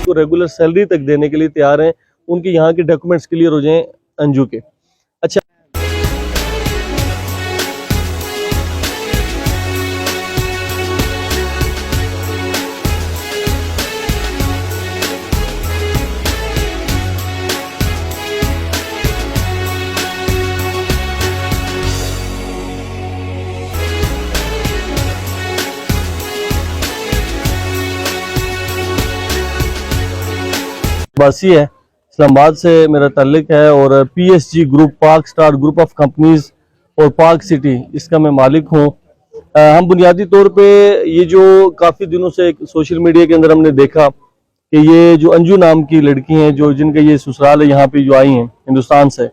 को regular salary तक देने के लिए तैयार हैं। उनके यहाँ के डॉक्यूमेंट्स क्लियर हो जाएं अंजू के। अच्छा, वासी है, इस्लामाबाद से मेरा ताल्लुक है और PSG ग्रुप, पाक स्टार ग्रुप ऑफ कंपनीज और पाक सिटी, इसका मैं मालिक हूँ। हम बुनियादी तौर पे ये जो काफ़ी दिनों से सोशल मीडिया के अंदर हमने देखा कि ये जो अंजू नाम की लड़की हैं, जो जिनका ये ससुराल है यहाँ पे, जो आई हैं हिंदुस्तान से,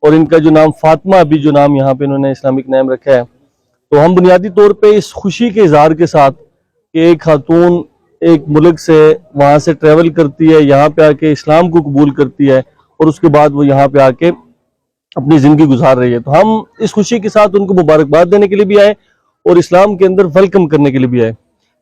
और इनका जो नाम फातिमा, अभी जो नाम यहाँ पे इन्होंने इस्लामिक नेम रखा है, तो हम बुनियादी तौर पे इस खुशी के इजहार के साथ कि एक खातून एक मुल्क से वहाँ से ट्रेवल करती है, यहाँ पे आके इस्लाम को कबूल करती है और उसके बाद वो यहाँ पे आके अपनी ज़िंदगी गुजार रही है, तो हम इस खुशी के साथ उनको मुबारकबाद देने के लिए भी आए और इस्लाम के अंदर वेलकम करने के लिए भी आए।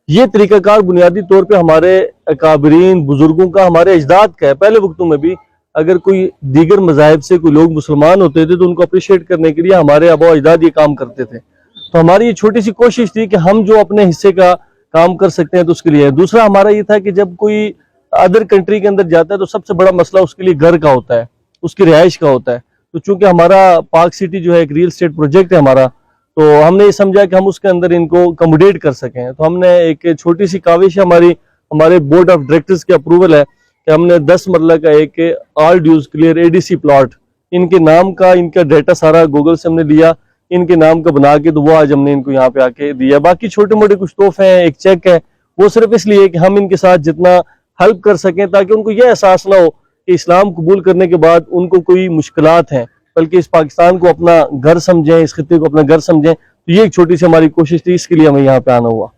ये तरीक़ाकार बुनियादी तौर पे हमारे अकाबरीन बुजुर्गों का, हमारे अजदाद का है। पहले वक्तों में भी अगर कोई दीगर मज़ाहिब से कोई लोग मुसलमान होते थे तो उनको अप्रिशिएट करने के लिए हमारे आबा अजदाद ये काम करते थे। तो हमारी ये छोटी सी कोशिश थी कि हम जो अपने हिस्से का काम कर सकते हैं तो उसके लिए। दूसरा हमारा ये था कि जब कोई अदर कंट्री के अंदर जाता है तो सबसे बड़ा मसला उसके लिए घर का होता है, उसकी रिहाइश का होता है। तो चूंकि हमारा पाक सिटी जो है एक रियल एस्टेट प्रोजेक्ट है हमारा, तो हमने ये समझा कि हम उसके अंदर इनको अकोमोडेट कर सकें। तो हमने एक छोटी सी काविश, हमारे बोर्ड ऑफ डायरेक्टर्स की अप्रूवल है कि हमने 10 मरला का एक all dues clear ADC plot, इनके नाम का, इनका डाटा सारा गूगल से हमने लिया, इनके नाम का बना के, तो वो आज हमने इनको यहाँ पे आके दिया। बाकी छोटे मोटे कुछ तोहफे हैं, एक चेक है, वो सिर्फ इसलिए कि हम इनके साथ जितना हेल्प कर सकें ताकि उनको ये एहसास ना हो कि इस्लाम कबूल करने के बाद उनको कोई मुश्किलात हैं, बल्कि इस पाकिस्तान को अपना घर समझें, इस खित्ते को अपना घर समझें। तो ये एक छोटी सी हमारी कोशिश थी, इसके लिए हमें यहाँ पे आना हुआ।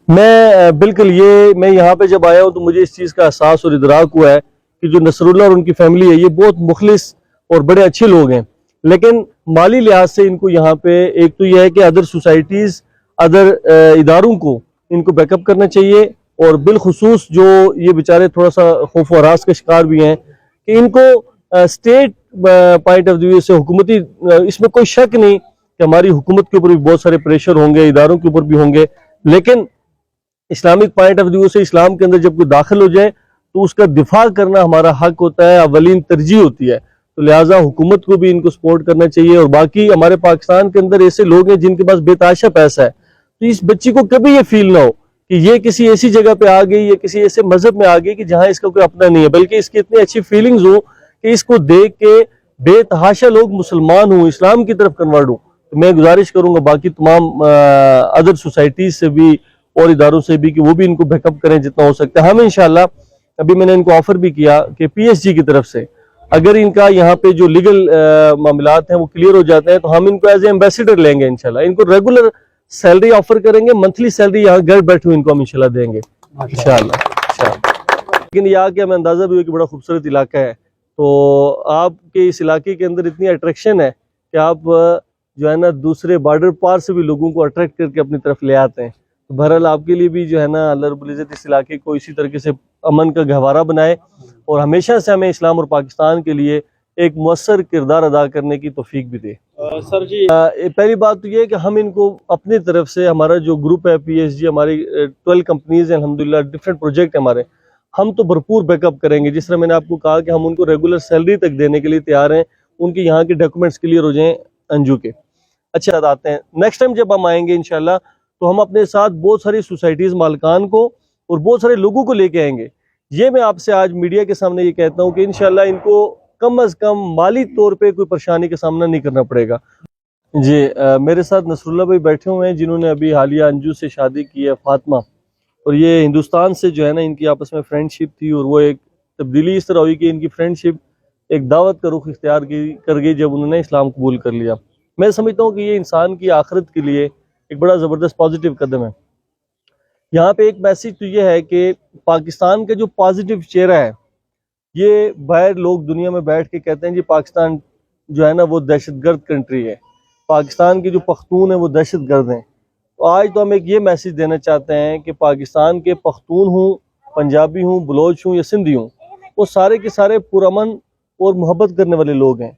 मैं यहाँ पे जब आया हूँ तो मुझे इस चीज़ का एहसास और इदराक हुआ है कि जो नसरुल्लाह और उनकी फैमिली है, ये बहुत मुखलिस और बड़े अच्छे लोग हैं, लेकिन माली लिहाज से इनको यहाँ पे एक तो यह है कि अदर सोसाइटीज़, अदर इदारों को इनको बैकअप करना चाहिए, और बिलखुसूस जो ये बेचारे थोड़ा सा खौफ व हरास के शिकार भी हैं कि इनको स्टेट पॉइंट ऑफ व्यू से हुकूमती, इसमें कोई शक नहीं कि हमारी हुकूमत के ऊपर भी बहुत सारे प्रेशर होंगे, इदारों के ऊपर भी होंगे, लेकिन इस्लामिक पॉइंट ऑफ व्यू से इस्लाम के अंदर जब कोई दाखिल हो जाए तो उसका दिफा करना हमारा हक होता है, अवलीन तरजीह होती है। तो लिहाजा हुकूमत को भी इनको सपोर्ट करना चाहिए। और बाकी हमारे पाकिस्तान के अंदर ऐसे लोग हैं जिनके पास बेताशा पैसा है, तो इस बच्ची को कभी ये फील ना हो कि ये किसी ऐसी जगह पे आ गई, या किसी ऐसे मजहब में आ गई कि जहाँ इसका कोई अपना नहीं है, बल्कि इसकी इतनी अच्छी फीलिंग्स हो कि इसको देख के बेतहाशा लोग मुसलमान हो, इस्लाम की तरफ कन्वर्ट हो। तो मैं गुजारिश करूंगा बाकी तमाम अदर सोसाइटीज से भी और इदारों से भी कि वो भी इनको बैकअप करें जितना हो सकता है। हम इंशाल्लाह, अभी मैंने इनको ऑफर भी किया कि PSG की तरफ से अगर इनका यहाँ पे जो लीगल मामलात हैं वो क्लियर हो जाते हैं तो हम इनको एज ए एम्बेसडर लेंगे इंशाल्लाह। इनको रेगुलर सैलरी ऑफर करेंगे, मंथली सैलरी यहाँ घर बैठे हुए इनको हम इंशाल्लाह देंगे इंशाल्लाह। लेकिन यहाँ के हमें अंदाजा भी हो कि बड़ा खूबसूरत इलाका है, तो आपके इस इलाके के अंदर इतनी अट्रैक्शन है कि आप जो है ना दूसरे बॉर्डर पार से भी लोगों को अट्रैक्ट करके अपनी तरफ ले आते हैं। तो बहरहाल आपके लिए भी जो है ना अल्लाह रब्बुल इज़्ज़त इस इलाके को इसी तरीके से अमन का गहवारा बनाए, और हमेशा से हमें इस्लाम और पाकिस्तान के लिए एक मुअस्सर किरदार अदा करने की तौफीक भी दे। सर जी, पहली बात तो ये है कि हम इनको अपनी तरफ से, हमारा जो ग्रुप है PSG, हमारी 12 कंपनीज हैं अल्हम्दुलिल्लाह, डिफरेंट प्रोजेक्ट हमारे, हम तो भरपूर बैकअप करेंगे। जिस तरह मैंने आपको कहा कि हम उनको रेगुलर सैलरी तक देने के लिए तैयार हैं, उनके यहाँ के डॉक्यूमेंट्स क्लियर हो जाएं अंजू के। अच्छा, आते हैं नेक्स्ट टाइम जब हम आएंगे इंशाल्लाह, तो हम अपने साथ बहुत सारी सोसाइटीज़ मालकान को और बहुत सारे लोगों को लेके आएंगे। ये मैं आपसे आज मीडिया के सामने ये कहता हूँ कि इंशाल्लाह इनको कम अज़ कम माली तौर पे कोई परेशानी का सामना नहीं करना पड़ेगा। जी, मेरे साथ नसरुल्लाह भाई बैठे हुए हैं जिन्होंने अभी हालिया अंजू से शादी की है, फातिमा, और ये हिंदुस्तान से जो है ना इनकी आपस में फ्रेंडशिप थी, और वो एक तब्दीली इस तरह हुई कि इनकी फ्रेंडशिप एक दावत का रुख इख्तियार कर गई जब उन्होंने इस्लाम कबूल कर लिया। मैं समझता हूँ कि ये इंसान की आखिरत के लिए एक बड़ा ज़बरदस्त पॉजिटिव कदम है। यहाँ पे एक मैसेज तो ये है कि पाकिस्तान का जो पॉजिटिव चेहरा है, ये बाहर लोग दुनिया में बैठ के कहते हैं जी पाकिस्तान जो है ना वो दहशतगर्द कंट्री है, पाकिस्तान के जो पख्तून हैं वो दहशतगर्द हैं। तो आज तो हम एक ये मैसेज देना चाहते हैं कि पाकिस्तान के पख्तून हों पंजाबी हूँ, बलोच हूँ या सिंधी हूँ, वो सारे के सारे पुरअमन और मोहब्बत करने वाले लोग हैं।